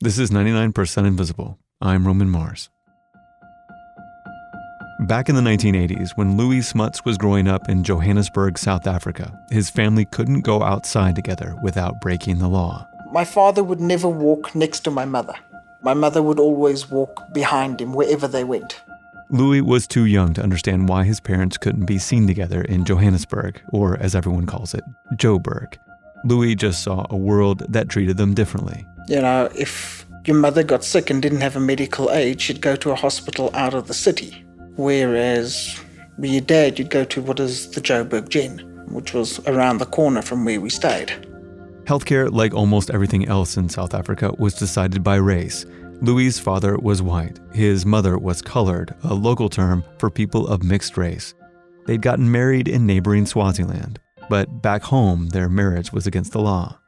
This is 99% Invisible. I'm Roman Mars. Back in the 1980s, when Louis Smuts was growing up in Johannesburg, South Africa, his family couldn't go outside together without breaking the law. My father would never walk next to my mother. My mother would always walk behind him wherever they went. Louis was too young to understand why his parents couldn't be seen together in Johannesburg, or as everyone calls it, Joburg. Louis just saw a world that treated them differently. You know, if your mother got sick and didn't have a medical aid, she'd go to a hospital out of the city. Whereas with your dad, you'd go to what is the Joburg Gen, which was around the corner from where we stayed. Healthcare, like almost everything else in South Africa, was decided by race. Louis' father was white. His mother was colored, a local term for people of mixed race. They'd gotten married in neighboring Swaziland, but back home, their marriage was against the law.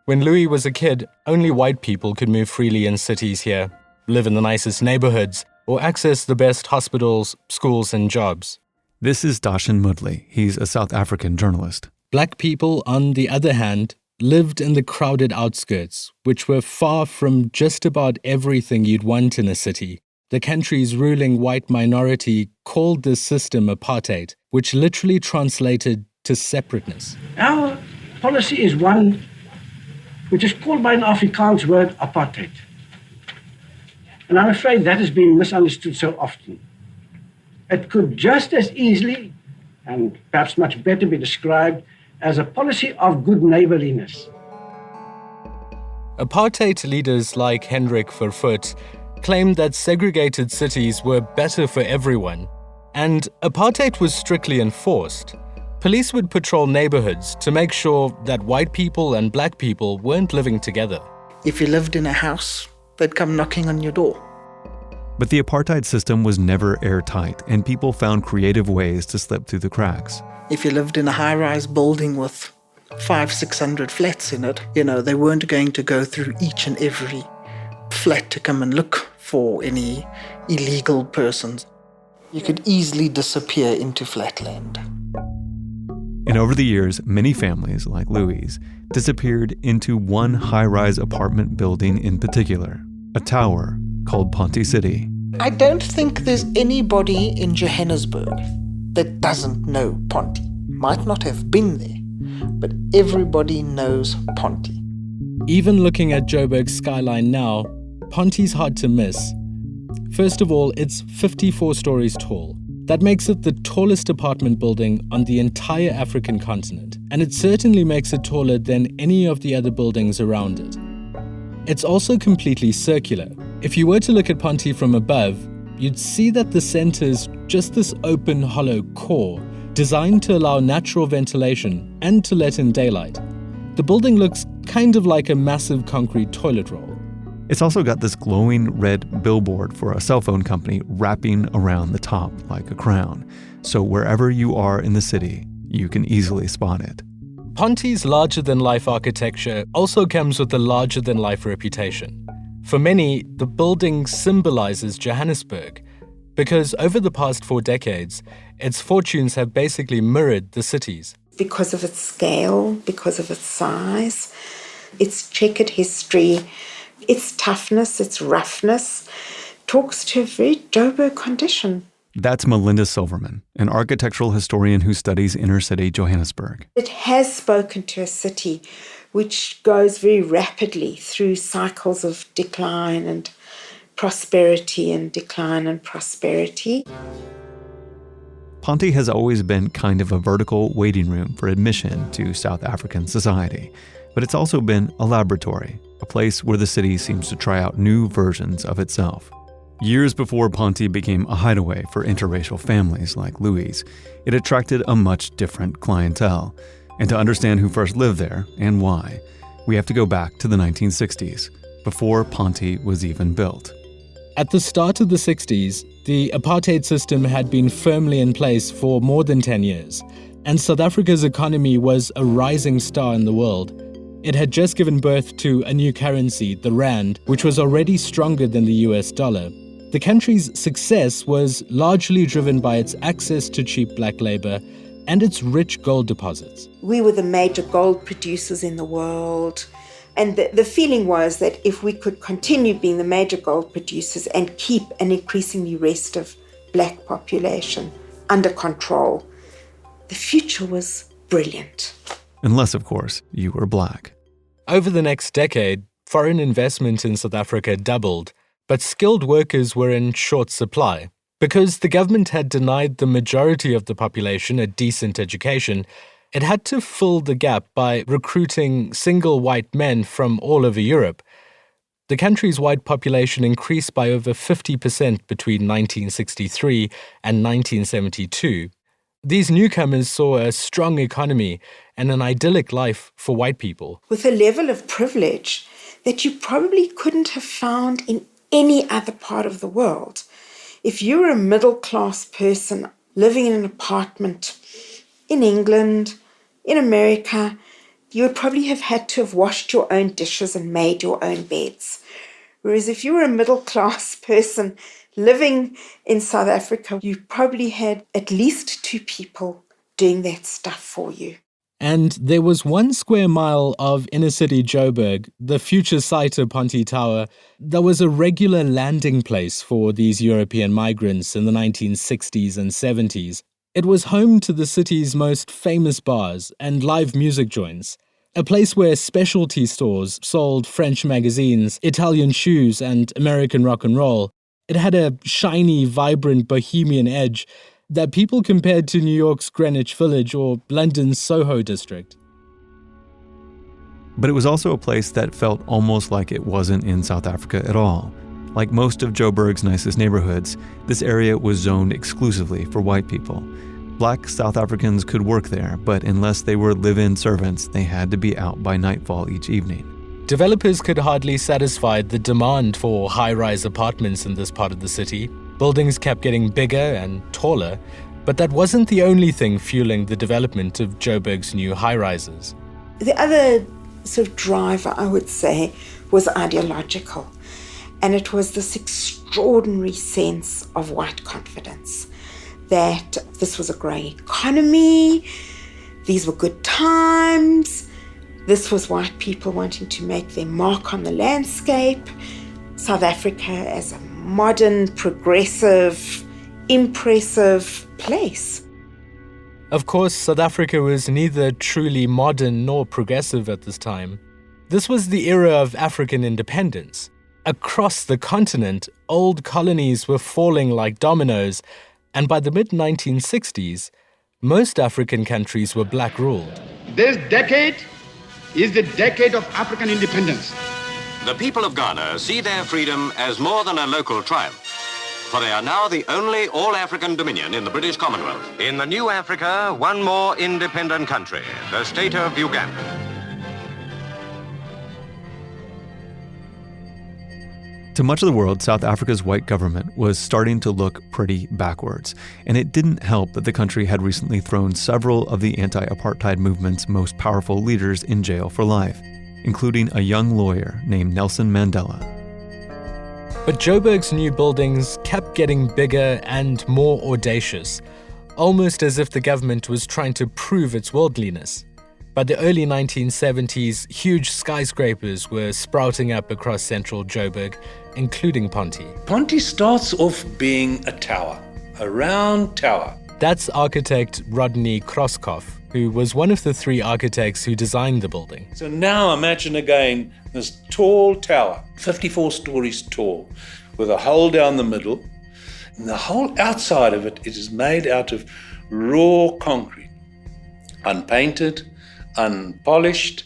When Louis was a kid, only white people could move freely in cities here, live in the nicest neighborhoods, or access the best hospitals, schools, and jobs. This is Dashan Mudley. He's a South African journalist. Black people, on the other hand, lived in the crowded outskirts, which were far from just about everything you'd want in a city. The country's ruling white minority called this system apartheid, which literally translated to separateness. Our policy is one which is called by an Afrikaans word apartheid. And I'm afraid that has been misunderstood so often. It could just as easily, and perhaps much better, be described as a policy of good neighborliness. Apartheid leaders like Hendrik Verwoerd claimed that segregated cities were better for everyone, and apartheid was strictly enforced. Police would patrol neighborhoods to make sure that white people and black people weren't living together. If you lived in a house, they'd come knocking on your door. But the apartheid system was never airtight, and people found creative ways to slip through the cracks. If you lived in a high-rise building with 500-600 flats in it, they weren't going to go through each and every flat to come and look for any illegal persons. You could easily disappear into flatland. And over the years, many families, like Louis', disappeared into one high-rise apartment building in particular, a tower called Ponte City. I don't think there's anybody in Johannesburg that doesn't know Ponte. Might not have been there, but everybody knows Ponte. Even looking at Joburg's skyline now, Ponte's hard to miss. First of all, it's 54 stories tall. That makes it the tallest apartment building on the entire African continent, and it certainly makes it taller than any of the other buildings around it. It's also completely circular. If you were to look at Ponte from above, you'd see that the center is just this open, hollow core designed to allow natural ventilation and to let in daylight. The building looks kind of like a massive concrete toilet roll. It's also got this glowing red billboard for a cell phone company wrapping around the top like a crown. So wherever you are in the city, you can easily spot it. Ponte's larger-than-life architecture also comes with a larger-than-life reputation. For many, the building symbolizes Johannesburg, because over the past 4 decades, its fortunes have basically mirrored the city's. Because of its scale, because of its size, its checkered history, its toughness, its roughness, talks to a very Joburg condition. That's Melinda Silverman, an architectural historian who studies inner-city Johannesburg. It has spoken to a city which goes very rapidly through cycles of decline and prosperity and decline and prosperity. Ponte has always been kind of a vertical waiting room for admission to South African society, but it's also been a laboratory, a place where the city seems to try out new versions of itself. Years before Ponte became a hideaway for interracial families like Louis', it attracted a much different clientele. And to understand who first lived there and why, we have to go back to the 1960s, before Ponte was even built. At the start of the 60s, the apartheid system had been firmly in place for more than 10 years, and South Africa's economy was a rising star in the world. It had just given birth to a new currency, the rand, which was already stronger than the US dollar. The country's success was largely driven by its access to cheap black labor and its rich gold deposits. We were the major gold producers in the world. And the feeling was that if we could continue being the major gold producers and keep an increasingly restive black population under control, the future was brilliant. Unless, of course, you were black. Over the next decade, foreign investment in South Africa doubled, but skilled workers were in short supply. Because the government had denied the majority of the population a decent education, it had to fill the gap by recruiting single white men from all over Europe. The country's white population increased by over 50% between 1963 and 1972. These newcomers saw a strong economy and an idyllic life for white people. With a level of privilege that you probably couldn't have found in any other part of the world. If you were a middle-class person living in an apartment in England, in America, you would probably have had to have washed your own dishes and made your own beds. Whereas if you were a middle-class person living in South Africa, you probably had at least 2 people doing that stuff for you. And there was 1 square mile of inner-city Joburg, the future site of Ponte Tower, that was a regular landing place for these European migrants in the 1960s and 70s. It was home to the city's most famous bars and live music joints, a place where specialty stores sold French magazines, Italian shoes, and American rock and roll. It had a shiny, vibrant bohemian edge that people compared to New York's Greenwich Village or London's Soho district. But it was also a place that felt almost like it wasn't in South Africa at all. Like most of Joburg's nicest neighborhoods, this area was zoned exclusively for white people. Black South Africans could work there, but unless they were live-in servants, they had to be out by nightfall each evening. Developers could hardly satisfy the demand for high-rise apartments in this part of the city. Buildings kept getting bigger and taller, but that wasn't the only thing fueling the development of Joburg's new high-rises. The other sort of driver, I would say, was ideological. And it was this extraordinary sense of white confidence that this was a growing economy, these were good times, this was white people wanting to make their mark on the landscape, South Africa as a modern, progressive, impressive place. Of course, South Africa was neither truly modern nor progressive at this time. This was the era of African independence. Across the continent, old colonies were falling like dominoes, and by the mid-1960s, most African countries were black-ruled. This decade is the decade of African independence. The people of Ghana see their freedom as more than a local triumph, for they are now the only all-African dominion in the British Commonwealth. In the new Africa, one more independent country, the state of Uganda. To much of the world, South Africa's white government was starting to look pretty backwards, and it didn't help that the country had recently thrown several of the anti-apartheid movement's most powerful leaders in jail for life, including a young lawyer named Nelson Mandela. But Joburg's new buildings kept getting bigger and more audacious, almost as if the government was trying to prove its worldliness. By the early 1970s, huge skyscrapers were sprouting up across central Joburg, including Ponte. Ponte starts off being a tower, a round tower. That's architect Rodney Kroskopf, who was one of the 3 architects who designed the building. So now imagine again this tall tower, 54 stories tall, with a hole down the middle. And the whole outside of it is made out of raw concrete, unpainted, unpolished,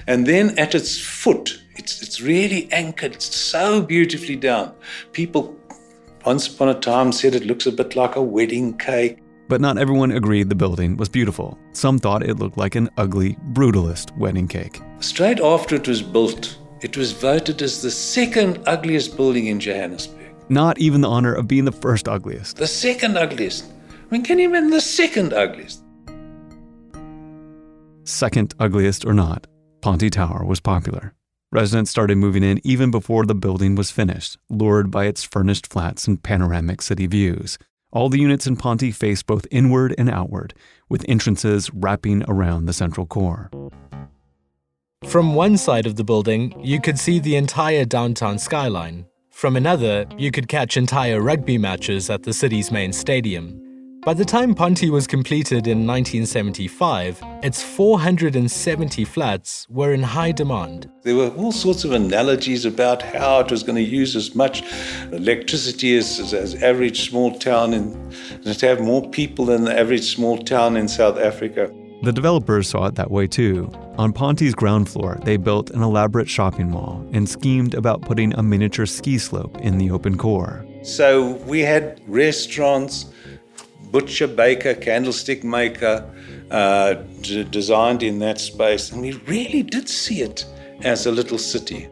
and then at its foot, it's really anchored, it's so beautifully down. People once upon a time said it looks a bit like a wedding cake. But not everyone agreed the building was beautiful. Some thought it looked like an ugly, brutalist wedding cake. Straight after it was built, it was voted as the 2nd ugliest building in Johannesburg. Not even the honor of being the first ugliest. The 2nd ugliest. I mean, can you imagine the 2nd ugliest? Second ugliest or not, Ponte Tower was popular. Residents started moving in even before the building was finished, lured by its furnished flats and panoramic city views. All the units in Ponte face both inward and outward, with entrances wrapping around the central core. From one side of the building, you could see the entire downtown skyline. From another, you could catch entire rugby matches at the city's main stadium. By the time Ponte was completed in 1975, its 470 flats were in high demand. There were all sorts of analogies about how it was going to use as much electricity as average small town and to have more people than the average small town in South Africa. The developers saw it that way too. On Ponte's ground floor, they built an elaborate shopping mall and schemed about putting a miniature ski slope in the open core. So we had restaurants, butcher, baker, candlestick maker, designed in that space. And we really did see it as a little city.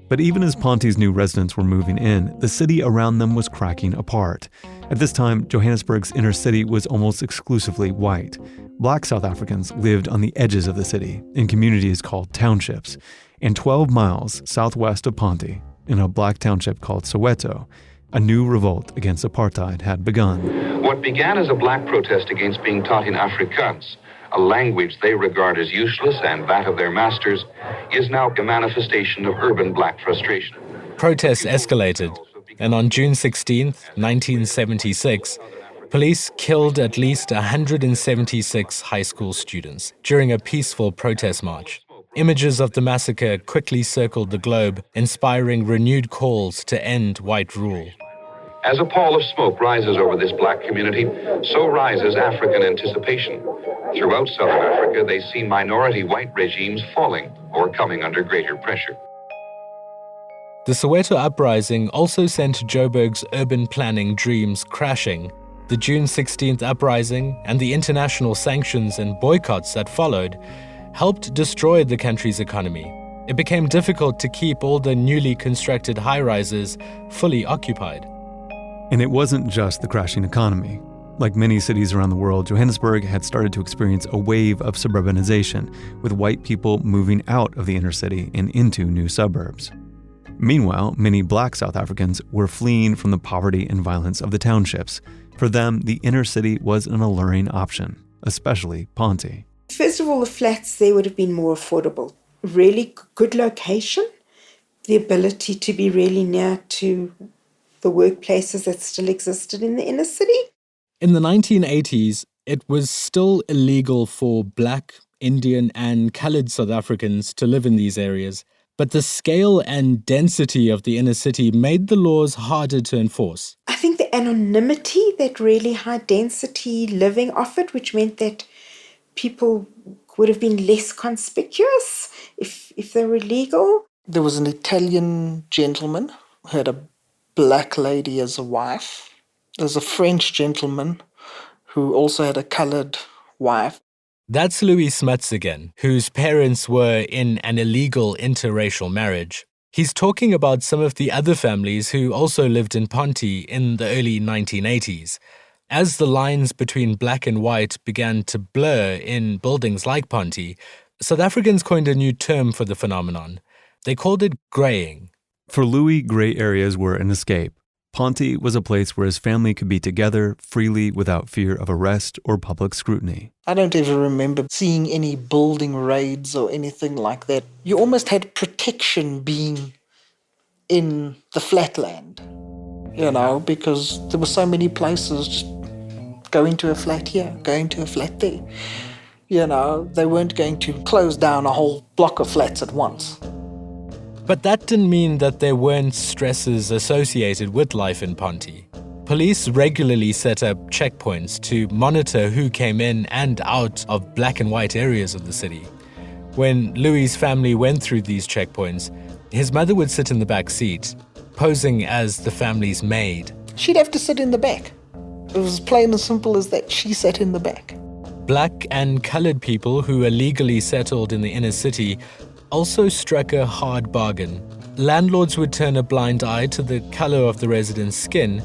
But even as Ponte's new residents were moving in, the city around them was cracking apart. At this time, Johannesburg's inner city was almost exclusively white. Black South Africans lived on the edges of the city, in communities called townships. And 12 miles southwest of Ponte, in a black township called Soweto, a new revolt against apartheid had begun. What began as a black protest against being taught in Afrikaans, a language they regard as useless and that of their masters, is now a manifestation of urban black frustration. Protests escalated, and on June 16, 1976, police killed at least 176 high school students during a peaceful protest march. Images of the massacre quickly circled the globe, inspiring renewed calls to end white rule. As a pall of smoke rises over this black community, so rises African anticipation. Throughout Southern Africa, they see minority white regimes falling or coming under greater pressure. The Soweto uprising also sent Joburg's urban planning dreams crashing. The June 16th uprising and the international sanctions and boycotts that followed helped destroy the country's economy. It became difficult to keep all the newly constructed high-rises fully occupied. And it wasn't just the crashing economy. Like many cities around the world, Johannesburg had started to experience a wave of suburbanization, with white people moving out of the inner city and into new suburbs. Meanwhile, many black South Africans were fleeing from the poverty and violence of the townships. For them, the inner city was an alluring option, especially Ponte. First of all, the flats there would have been more affordable. Really good location, the ability to be really near to the workplaces that still existed in the inner city. In the 1980s, it was still illegal for Black, Indian, and colored South Africans to live in these areas, but the scale and density of the inner city made the laws harder to enforce. I think the anonymity that really high density living offered, which meant that people would have been less conspicuous if they were legal. There was an Italian gentleman who had a black lady as a wife. There's a French gentleman who also had a colored wife. That's Louis Smuts again, whose parents were in an illegal interracial marriage. He's talking about some of the other families who also lived in Ponte in the early 1980s. As the lines between black and white began to blur in buildings like Ponte, South Africans coined a new term for the phenomenon. They called it graying. For Louis, gray areas were an escape. Ponte was a place where his family could be together freely without fear of arrest or public scrutiny. I don't ever remember seeing any building raids or anything like that. You almost had protection being in the flatland, because there were so many places just going to a flat here, going to a flat there. They weren't going to close down a whole block of flats at once. But that didn't mean that there weren't stresses associated with life in Ponte. Police regularly set up checkpoints to monitor who came in and out of black and white areas of the city. When Louis' family went through these checkpoints, his mother would sit in the back seat, posing as the family's maid. She'd have to sit in the back. It was plain and simple as that. She sat in the back. Black and colored people who were legally settled in the inner city also struck a hard bargain. Landlords would turn a blind eye to the color of the residents' skin,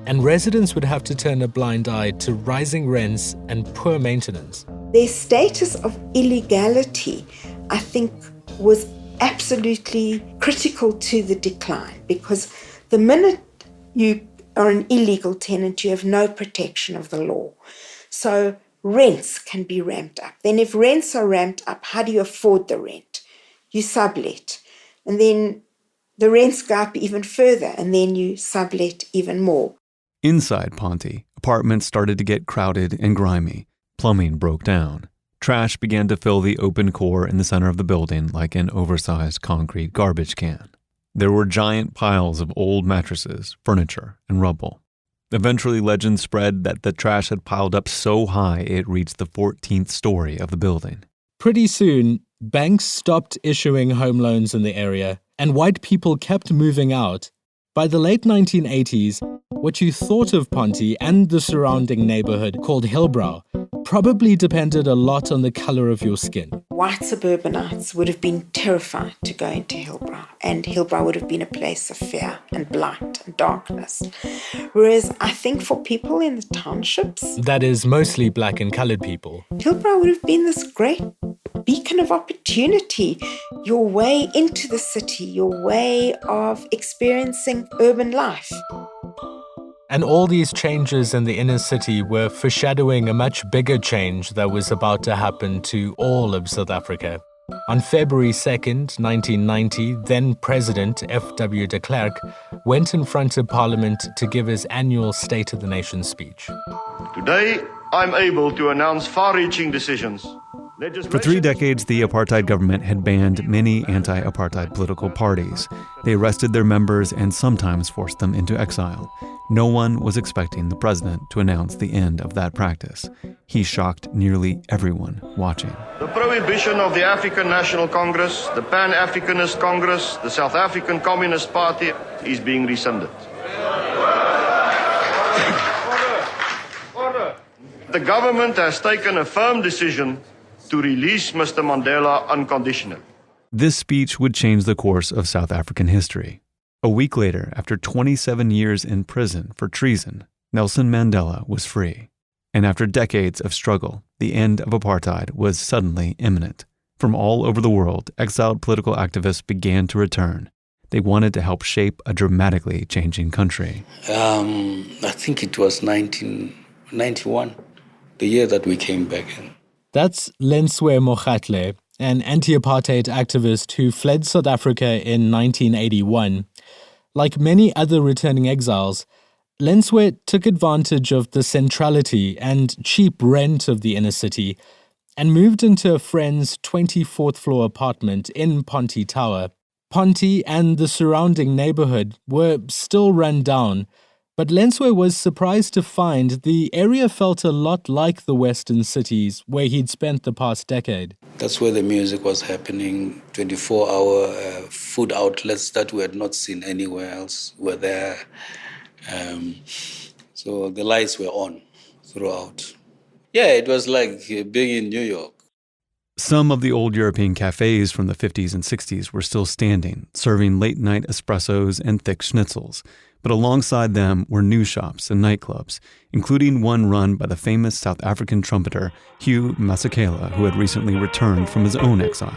and residents would have to turn a blind eye to rising rents and poor maintenance. Their status of illegality, I think, was absolutely critical to the decline, because the minute you are an illegal tenant, you have no protection of the law. So rents can be ramped up. Then if rents are ramped up, how do you afford the rent? You sublet. And then the rents go up even further, and then you sublet even more. Inside Ponte, apartments started to get crowded and grimy. Plumbing broke down. Trash began to fill the open core in the center of the building like an oversized concrete garbage can. There were giant piles of old mattresses, furniture, and rubble. Eventually, legend spread that the trash had piled up so high it reached the 14th story of the building. Pretty soon, banks stopped issuing home loans in the area, and white people kept moving out. By the late 1980s, what you thought of Ponte and the surrounding neighborhood called Hillbrow probably depended a lot on the color of your skin. White suburbanites would have been terrified to go into Hillbrow, and Hillbrow would have been a place of fear and blight and darkness. Whereas I think for people in the townships, that is mostly black and colored people, Hillbrow would have been this great beacon of opportunity, your way into the city, your way of experiencing urban life. And all these changes in the inner city were foreshadowing a much bigger change that was about to happen to all of South Africa. On February 2nd, 1990, then President F.W. de Klerk went in front of Parliament to give his annual State of the Nation speech. Today, I'm able to announce far-reaching decisions. For 3 decades, the apartheid government had banned many anti-apartheid political parties. They arrested their members and sometimes forced them into exile. No one was expecting the president to announce the end of that practice. He shocked nearly everyone watching. The prohibition of the African National Congress, the Pan-Africanist Congress, the South African Communist Party is being rescinded. Order. The government has taken a firm decision to release Mr. Mandela unconditionally. This speech would change the course of South African history. A week later, after 27 years in prison for treason, Nelson Mandela was free. And after decades of struggle, the end of apartheid was suddenly imminent. From all over the world, exiled political activists began to return. They wanted to help shape a dramatically changing country. I think it was 1991, the year that we came back in. That's Lenswe Mogatle, an anti-apartheid activist who fled South Africa in 1981. Like many other returning exiles, Lenswe took advantage of the centrality and cheap rent of the inner city and moved into a friend's 24th floor apartment in Ponte Tower. Ponte and the surrounding neighborhood were still run down, but Lenswe was surprised to find the area felt a lot like the Western cities where he'd spent the past decade. That's where the music was happening. 24-hour food outlets that we had not seen anywhere else were there. So the lights were on throughout. Yeah, it was like being in New York. Some of the old European cafes from the 50s and 60s were still standing, serving late-night espressos and thick schnitzels. But alongside them were new shops and nightclubs, including one run by the famous South African trumpeter Hugh Masekela, who had recently returned from his own exile.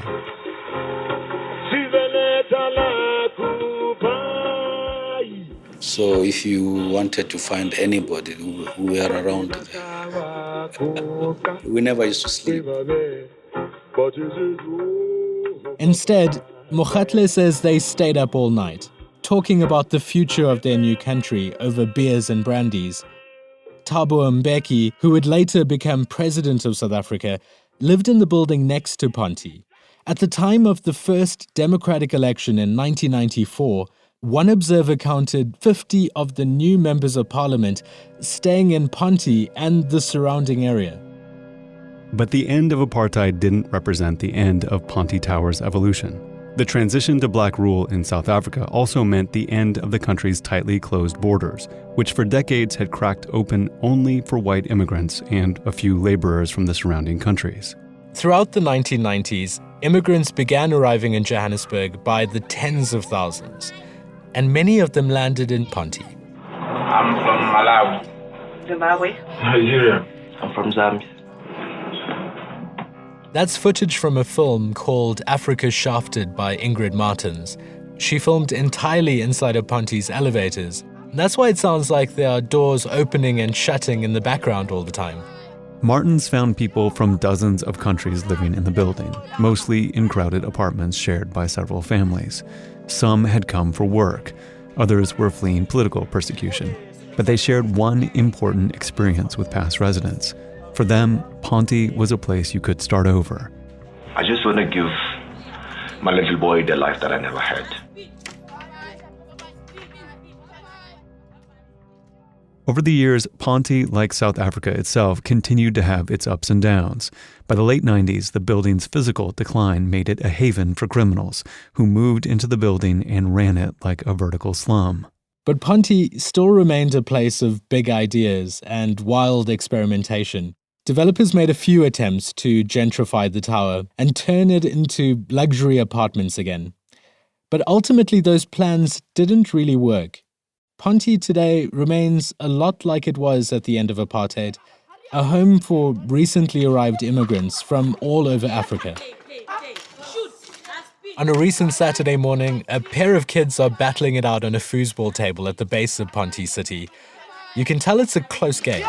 So if you wanted to find anybody who were around there, we never used to sleep. Instead, Mogatle says they stayed up all night, talking about the future of their new country over beers and brandies. Thabo Mbeki, who would later become president of South Africa, lived in the building next to Ponte. At the time of the first democratic election in 1994, one observer counted 50 of the new members of parliament staying in Ponte and the surrounding area. But the end of apartheid didn't represent the end of Ponte Tower's evolution. The transition to black rule in South Africa also meant the end of the country's tightly closed borders, which for decades had cracked open only for white immigrants and a few laborers from the surrounding countries. Throughout the 1990s, immigrants began arriving in Johannesburg by the tens of thousands, and many of them landed in Ponte. I'm from Malawi. Zimbabwe. Nigeria. I'm from Zambia. That's footage from a film called Africa Shafted by Ingrid Martins. She filmed entirely inside of Ponte's elevators. That's why it sounds like there are doors opening and shutting in the background all the time. Martins found people from dozens of countries living in the building, mostly in crowded apartments shared by several families. Some had come for work. Others were fleeing political persecution. But they shared one important experience with past residents. For them, Ponte was a place you could start over. I just want to give my little boy the life that I never had. Over the years, Ponte, like South Africa itself, continued to have its ups and downs. By the late 90s, the building's physical decline made it a haven for criminals who moved into the building and ran it like a vertical slum. But Ponte still remained a place of big ideas and wild experimentation. Developers made a few attempts to gentrify the tower and turn it into luxury apartments again. But ultimately, those plans didn't really work. Ponte today remains a lot like it was at the end of apartheid, a home for recently arrived immigrants from all over Africa. On a recent Saturday morning, a pair of kids are battling it out on a foosball table at the base of Ponte City. You can tell it's a close game.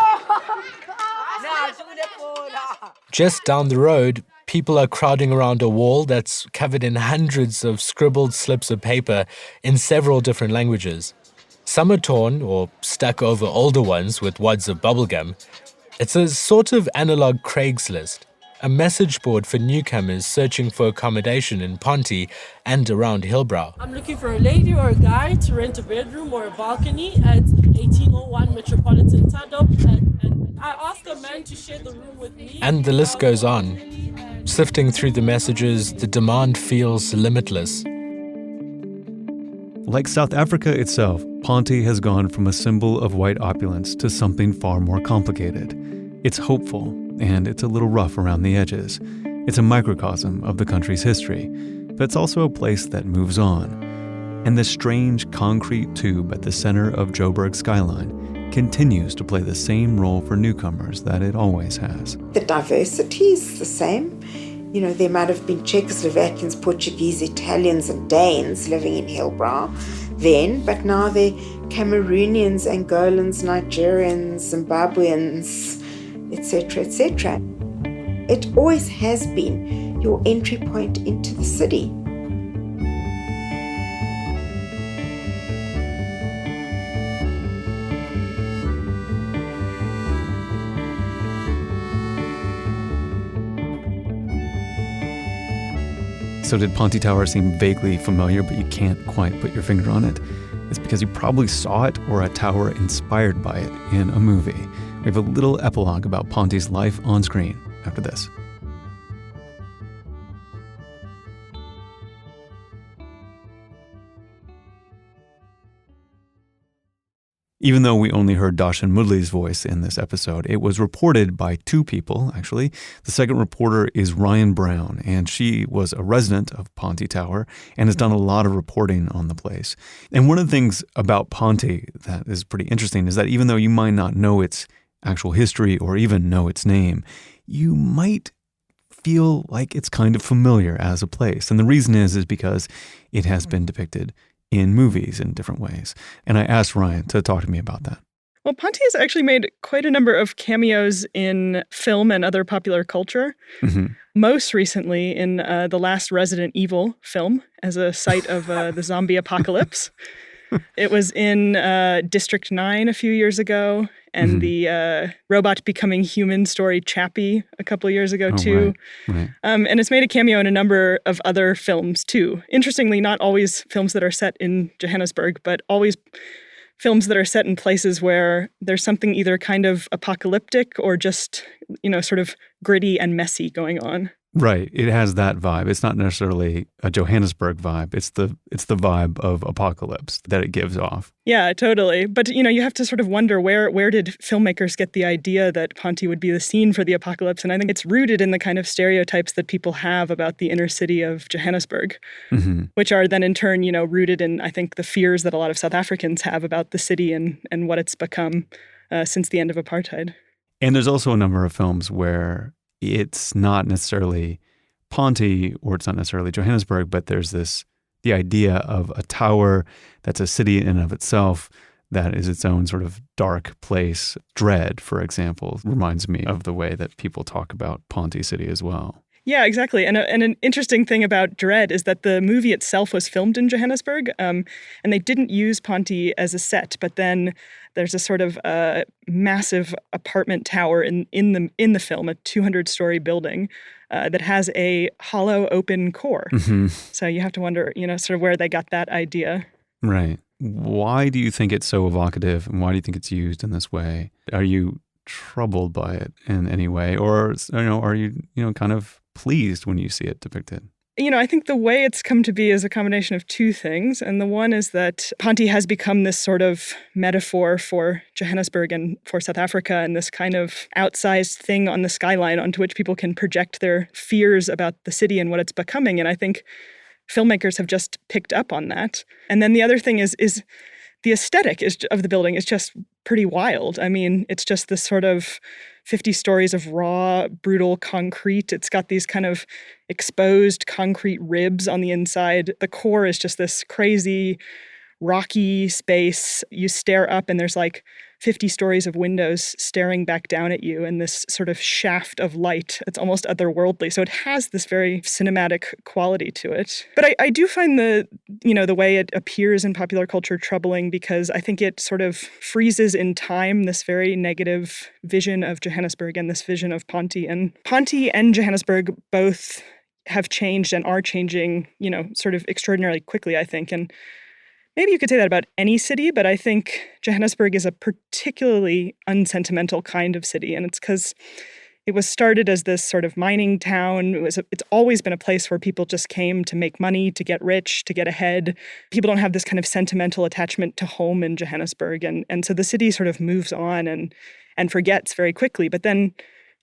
Just down the road, people are crowding around a wall that's covered in hundreds of scribbled slips of paper in several different languages. Some are torn or stuck over older ones with wads of bubblegum. It's a sort of analog Craigslist, a message board for newcomers searching for accommodation in Ponte and around Hillbrow. I'm looking for a lady or a guy to rent a bedroom or a balcony at 1801 Metropolitan Tower. And I asked a man to share the room with me. And the list goes on. Sifting through the messages, the demand feels limitless. Like South Africa itself, Ponte has gone from a symbol of white opulence to something far more complicated. It's hopeful, and it's a little rough around the edges. It's a microcosm of the country's history, but it's also a place that moves on. And the strange concrete tube at the center of Joburg skyline continues to play the same role for newcomers that it always has. The diversity is the same. You know, there might have been Czechoslovakians, Portuguese, Italians, and Danes living in Hillbrow then, but now they're Cameroonians, Angolans, Nigerians, Zimbabweans, etc., etc. It always has been your entry point into the city. So did Ponte Tower seem vaguely familiar, but you can't quite put your finger on it? It's because you probably saw it or a tower inspired by it in a movie. We have a little epilogue about Ponte's life on screen after this. Even though we only heard Dashan Mudley's voice in this episode, it was reported by two people, actually. The second reporter is Ryan Brown, and she was a resident of Ponte Tower and has done a lot of reporting on the place. And one of the things about Ponte that is pretty interesting is that even though you might not know its actual history or even know its name, you might feel like it's kind of familiar as a place. And the reason is because it has been depicted in movies in different ways. And I asked Ryan to talk to me about that. Well, Ponte has actually made quite a number of cameos in film and other popular culture. Mm-hmm. Most recently in the last Resident Evil film as a site of the zombie apocalypse. It was in District 9 a few years ago, and the robot becoming human story Chappie a couple of years ago too. Right. And it's made a cameo in a number of other films too. Interestingly, not always films that are set in Johannesburg, but always films that are set in places where there's something either kind of apocalyptic or just, sort of gritty and messy going on. Right. It has that vibe. It's not necessarily a Johannesburg vibe. It's the vibe of apocalypse that it gives off. Yeah, totally. But, you have to sort of wonder where did filmmakers get the idea that Ponte would be the scene for the apocalypse? And I think it's rooted in the kind of stereotypes that people have about the inner city of Johannesburg, which are then in turn, rooted in, I think, the fears that a lot of South Africans have about the city and what it's become since the end of apartheid. And there's also a number of films where it's not necessarily Ponte or it's not necessarily Johannesburg, but there's the idea of a tower that's a city in and of itself that is its own sort of dark place. Dread, for example, reminds me of the way that people talk about Ponte City as well. Yeah, exactly. And an interesting thing about Dread is that the movie itself was filmed in Johannesburg, and they didn't use Ponte as a set. But then there's a sort of massive apartment tower in the film, a 200-story building that has a hollow open core. Mm-hmm. So you have to wonder, sort of where they got that idea. Right. Why do you think it's so evocative, and why do you think it's used in this way? Are you troubled by it in any way, or are you kind of pleased when you see it depicted? I think the way it's come to be is a combination of two things. And the one is that Ponte has become this sort of metaphor for Johannesburg and for South Africa, and this kind of outsized thing on the skyline onto which people can project their fears about the city and what it's becoming. And I think filmmakers have just picked up on that. And then the other thing is the aesthetic of the building is just pretty wild. I mean, it's just this sort of 50 stories of raw, brutal concrete. It's got these kind of exposed concrete ribs on the inside. The core is just this crazy, rocky space. You stare up and there's like 50 stories of windows staring back down at you and this sort of shaft of light. It's almost otherworldly. So it has this very cinematic quality to it. But I do find the way it appears in popular culture troubling, because I think it sort of freezes in time this very negative vision of Johannesburg and this vision of Ponte. And Ponte and Johannesburg both have changed and are changing, sort of extraordinarily quickly, I think. And maybe you could say that about any city, but I think Johannesburg is a particularly unsentimental kind of city. And it's because it was started as this sort of mining town. It's always been a place where people just came to make money, to get rich, to get ahead. People don't have this kind of sentimental attachment to home in Johannesburg. And so the city sort of moves on and forgets very quickly. But then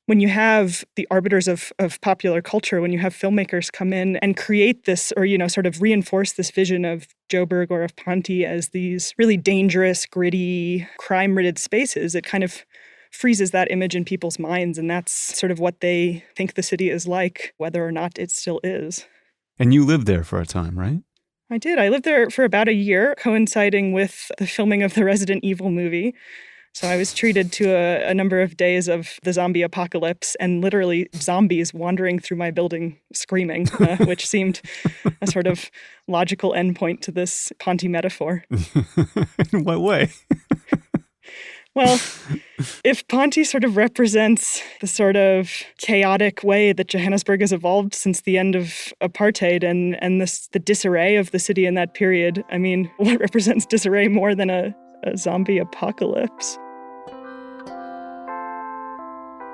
when you have the arbiters of popular culture, when you have filmmakers come in and create this, or, sort of reinforce this vision of Joburg or of Ponte as these really dangerous, gritty, crime-ridden spaces, it kind of freezes that image in people's minds. And that's sort of what they think the city is like, whether or not it still is. And you lived there for a time, right? I did. I lived there for about a year, coinciding with the filming of the Resident Evil movie. So I was treated to a number of days of the zombie apocalypse and literally zombies wandering through my building screaming, which seemed a sort of logical endpoint to this Ponte metaphor. In what way? Well, if Ponte sort of represents the sort of chaotic way that Johannesburg has evolved since the end of apartheid and the disarray of the city in that period, I mean, what represents disarray more than a zombie apocalypse?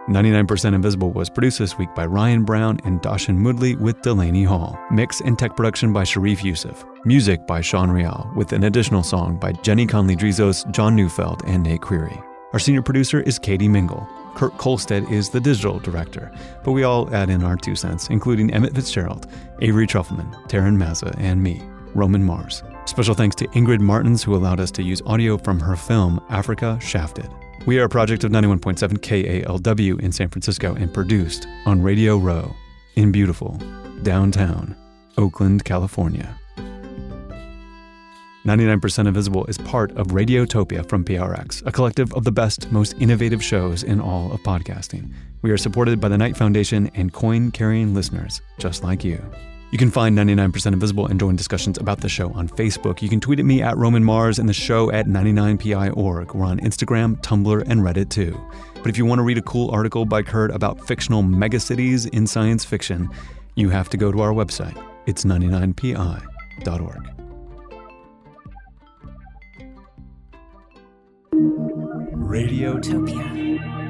99% Invisible was produced this week by Ryan Brown and Dashan Mudley with Delaney Hall. Mix and tech production by Sharif Yusuf. Music by Sean Rial, with an additional song by Jenny Conley-Drizos, John Neufeld, and Nate Query. Our senior producer is Katie Mingle. Kurt Kolstead is the digital director, but we all add in our 2 cents, including Emmett Fitzgerald, Avery Trufelman, Taryn Mazza, and me, Roman Mars. Special thanks to Ingrid Martins, who allowed us to use audio from her film, Africa Shafted. We are a project of 91.7 KALW in San Francisco and produced on Radio Row in beautiful downtown Oakland, California. 99% Invisible is part of Radiotopia from PRX, a collective of the best, most innovative shows in all of podcasting. We are supported by the Knight Foundation and coin-carrying listeners just like you. You can find 99% Invisible and join discussions about the show on Facebook. You can tweet at me at Roman Mars and the show at 99pi.org. We're on Instagram, Tumblr, and Reddit too. But if you want to read a cool article by Kurt about fictional megacities in science fiction, you have to go to our website. It's 99pi.org. Radiotopia.